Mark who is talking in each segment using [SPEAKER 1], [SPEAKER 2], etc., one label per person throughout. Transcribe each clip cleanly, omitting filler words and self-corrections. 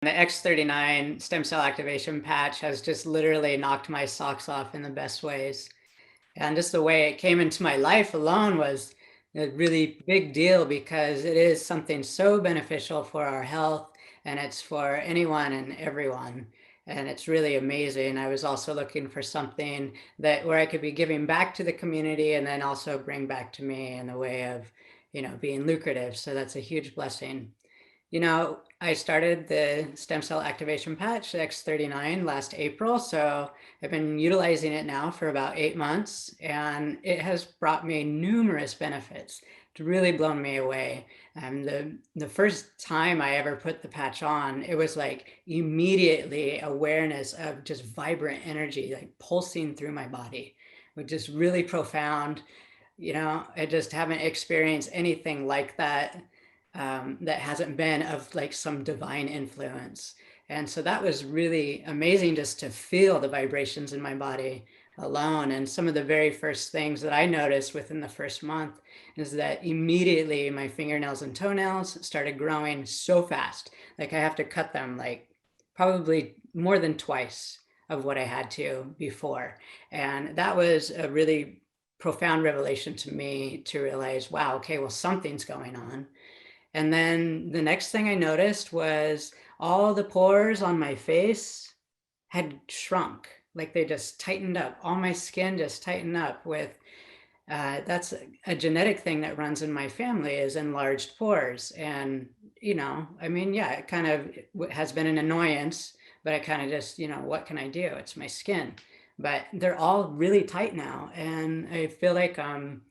[SPEAKER 1] The X39 stem cell activation patch has just literally knocked my socks off in the best ways. And just the way it came into my life alone was a really big deal because it is something so beneficial for our health and it's for anyone and everyone. And it's really amazing. I was also looking for something that where I could be giving back to the community and then also bring back to me in the way of, being lucrative. So that's a huge blessing. I started the stem cell activation patch X39 last April, so I've been utilizing it now for about 8 months, and it has brought me numerous benefits. It's really blown me away. And the first time I ever put the patch on, it was like immediately awareness of just vibrant energy, like pulsing through my body, which is really profound. I just haven't experienced anything like that that hasn't been of like some divine influence. And so that was really amazing just to feel the vibrations in my body alone. And some of the very first things that I noticed within the first month is that immediately my fingernails and toenails started growing so fast. Like I have to cut them like probably more than twice of what I had to before. And that was a really profound revelation to me to realize, wow, okay, well, something's going on. And then the next thing I noticed was all the pores on my face had shrunk, like they just tightened up. All my skin just tightened up with, that's a genetic thing that runs in my family is enlarged pores. And, I mean, yeah, it kind of has been an annoyance, but I kind of just, what can I do? It's my skin. But they're all really tight now. And I feel like I'm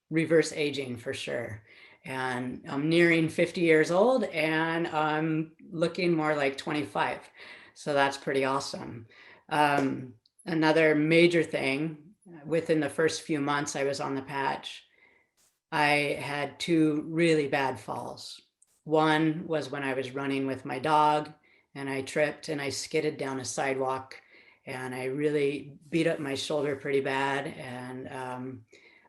[SPEAKER 1] reverse aging for sure. And I'm nearing 50 years old and I'm looking more like 25. So that's pretty awesome. Another major thing within the first few months I was on the patch, I had two really bad falls. One was when I was running with my dog and I tripped and I skidded down a sidewalk and I really beat up my shoulder pretty bad. And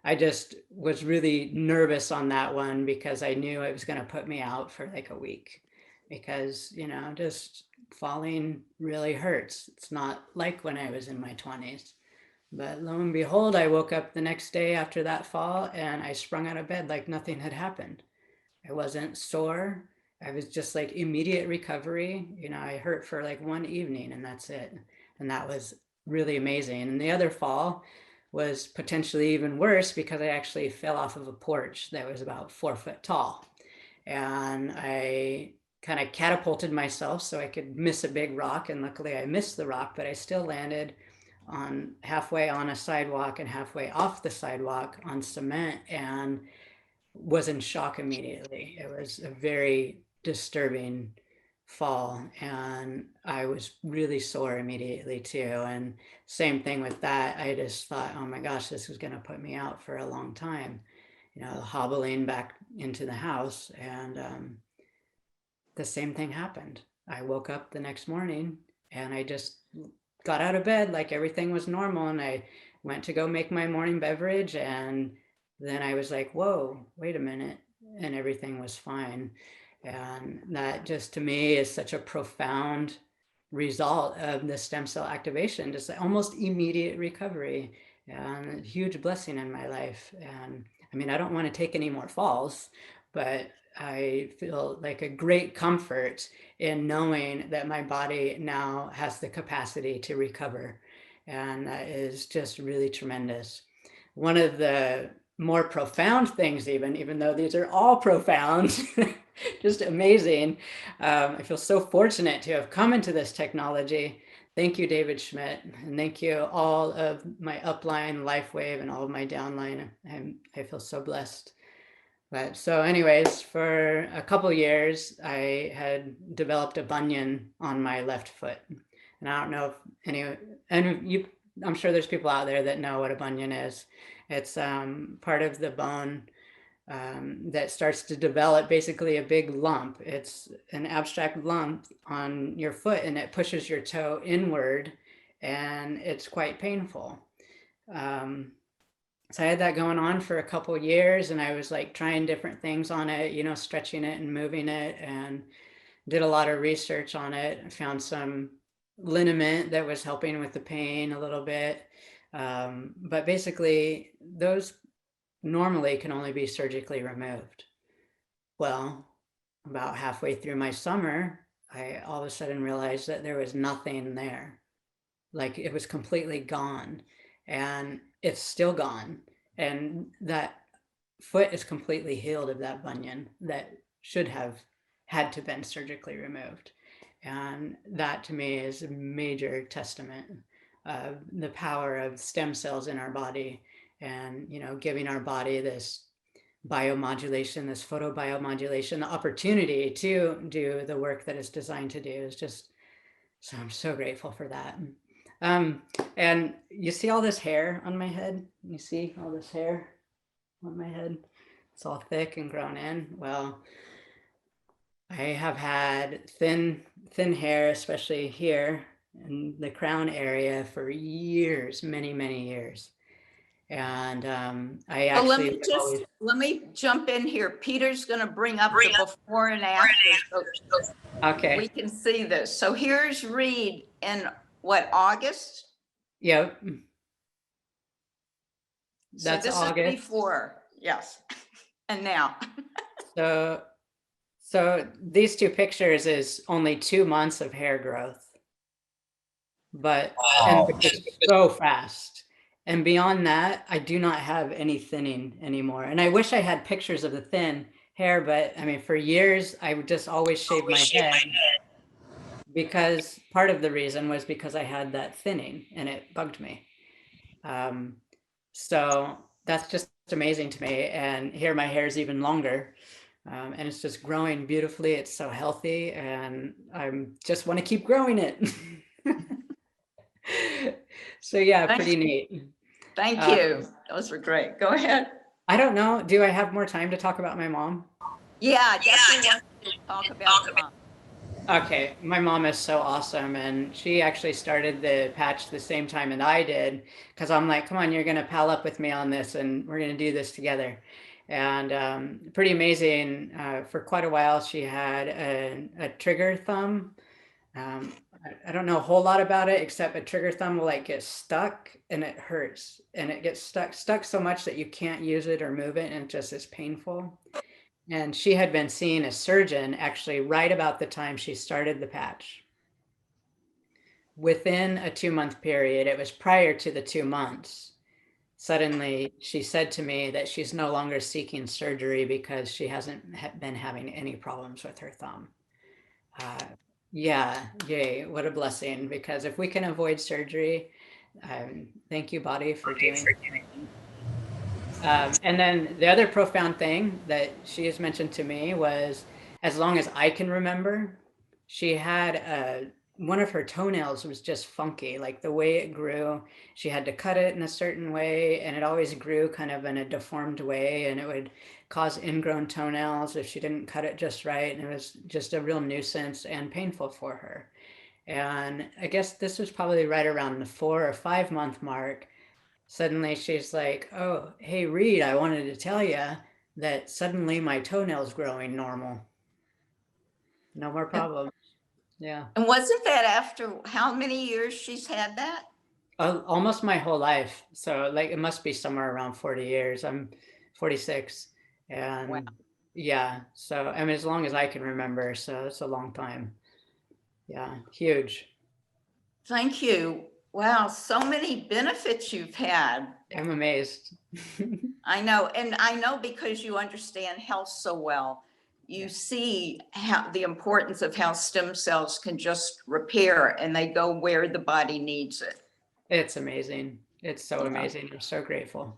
[SPEAKER 1] I just was really nervous on that one because I knew it was going to put me out for like a week because, just falling really hurts. It's not like when I was in my 20s. But lo and behold, I woke up the next day after that fall and I sprung out of bed like nothing had happened. I wasn't sore. I was just like immediate recovery. I hurt for like one evening and that's it. And that was really amazing. And the other fall was potentially even worse because I actually fell off of a porch that was about 4 foot tall. And I kind of catapulted myself so I could miss a big rock. And luckily I missed the rock, but I still landed on halfway on a sidewalk and halfway off the sidewalk on cement and was in shock immediately. It was a very disturbing fall and I was really sore immediately too. And same thing with that. I just thought, oh my gosh, this is going to put me out for a long time, hobbling back into the house. And the same thing happened. I woke up the next morning and I just got out of bed like everything was normal. And I went to go make my morning beverage. And then I was like, whoa, wait a minute. And everything was fine. And that just to me is such a profound result of the stem cell activation, just almost immediate recovery and a huge blessing in my life. And I mean, I don't want to take any more falls, but I feel like a great comfort in knowing that my body now has the capacity to recover. And that is just really tremendous. One of the more profound things, even though these are all profound, just amazing. I feel so fortunate to have come into this technology. Thank you, David Schmidt, and thank you all of my upline, LifeWave, and all of my downline. I feel so blessed. But so anyways, for a couple years, I had developed a bunion on my left foot. And I don't know if and you, I'm sure there's people out there that know what a bunion is. It's part of the bone that starts to develop basically a big lump. It's an abstract lump on your foot and it pushes your toe inward and it's quite painful. Um, so I had that going on for a couple years and I was like trying different things on it, stretching it and moving it. And did a lot of research on it, found some liniment that was helping with the pain a little bit. But basically, those normally can only be surgically removed. Well, about halfway through my summer, I all of a sudden realized that there was nothing there. Like it was completely gone, and it's still gone. And that foot is completely healed of that bunion that should have had to been surgically removed. And that to me is a major testament of the power of stem cells in our body, and giving our body this biomodulation, this photobiomodulation, the opportunity to do the work that it's designed to do is just, so I'm so grateful for that. Um, and you see all this hair on my head? You see all this hair on my head? It's all thick and grown in. Well, I have had thin hair, especially here in the crown area, for years, many, many years. And I
[SPEAKER 2] So
[SPEAKER 1] actually
[SPEAKER 2] let me jump in here. Peter's going to bring up the before and after, so
[SPEAKER 1] okay.
[SPEAKER 2] we can see this. So here's Reed in what, August?
[SPEAKER 1] Yep.
[SPEAKER 2] That's so this August. Is before, yes. And now.
[SPEAKER 1] So these two pictures is only 2 months of hair growth, but wow. And it's so fast. And beyond that, I do not have any thinning anymore. And I wish I had pictures of the thin hair, but I mean, for years, I would just always shave my head, because part of the reason was because I had that thinning and it bugged me. So that's just amazing to me. And here my hair is even longer. And it's just growing beautifully. It's so healthy, and I just want to keep growing it. So yeah, pretty neat.
[SPEAKER 2] Thank you. Those were great. Go ahead.
[SPEAKER 1] I don't know. Do I have more time to talk about my mom?
[SPEAKER 2] Yeah, definitely want to talk about your mom.
[SPEAKER 1] Okay, my mom is so awesome, and she actually started the patch the same time that I did, because I'm like, come on, you're gonna pal up with me on this, and we're gonna do this together. And pretty amazing. For quite a while, she had a trigger thumb. I don't know a whole lot about it, except a trigger thumb will like get stuck and it hurts, and it gets stuck so much that you can't use it or move it, and it just is painful. And she had been seeing a surgeon actually right about the time she started the patch. Within a 2-month period, it was prior to the 2 months, suddenly she said to me that she's no longer seeking surgery because she hasn't been having any problems with her thumb. Yeah, yay, what a blessing, because if we can avoid surgery, thank you, body, for doing it. And then the other profound thing that she has mentioned to me was, as long as I can remember, she had one of her toenails was just funky, like the way it grew. She had to cut it in a certain way, and it always grew kind of in a deformed way, and it would cause ingrown toenails if she didn't cut it just right. And it was just a real nuisance and painful for her. And I guess this was probably right around the 4 or 5 month mark. Suddenly she's like, oh, hey, Reed, I wanted to tell you that suddenly my toenail's growing normal. No more problems. Yeah.
[SPEAKER 2] And wasn't that after how many years she's had that?
[SPEAKER 1] Almost my whole life. So like it must be somewhere around 40 years. I'm 46. And wow. Yeah, so I mean, as long as I can remember, so it's a long time. Yeah, huge.
[SPEAKER 2] Thank you. Wow, so many benefits you've had.
[SPEAKER 1] I'm amazed.
[SPEAKER 2] I know, and I know because you understand health so well. You see how the importance of how stem cells can just repair, and they go where the body needs it.
[SPEAKER 1] It's amazing. It's so amazing. I'm so grateful.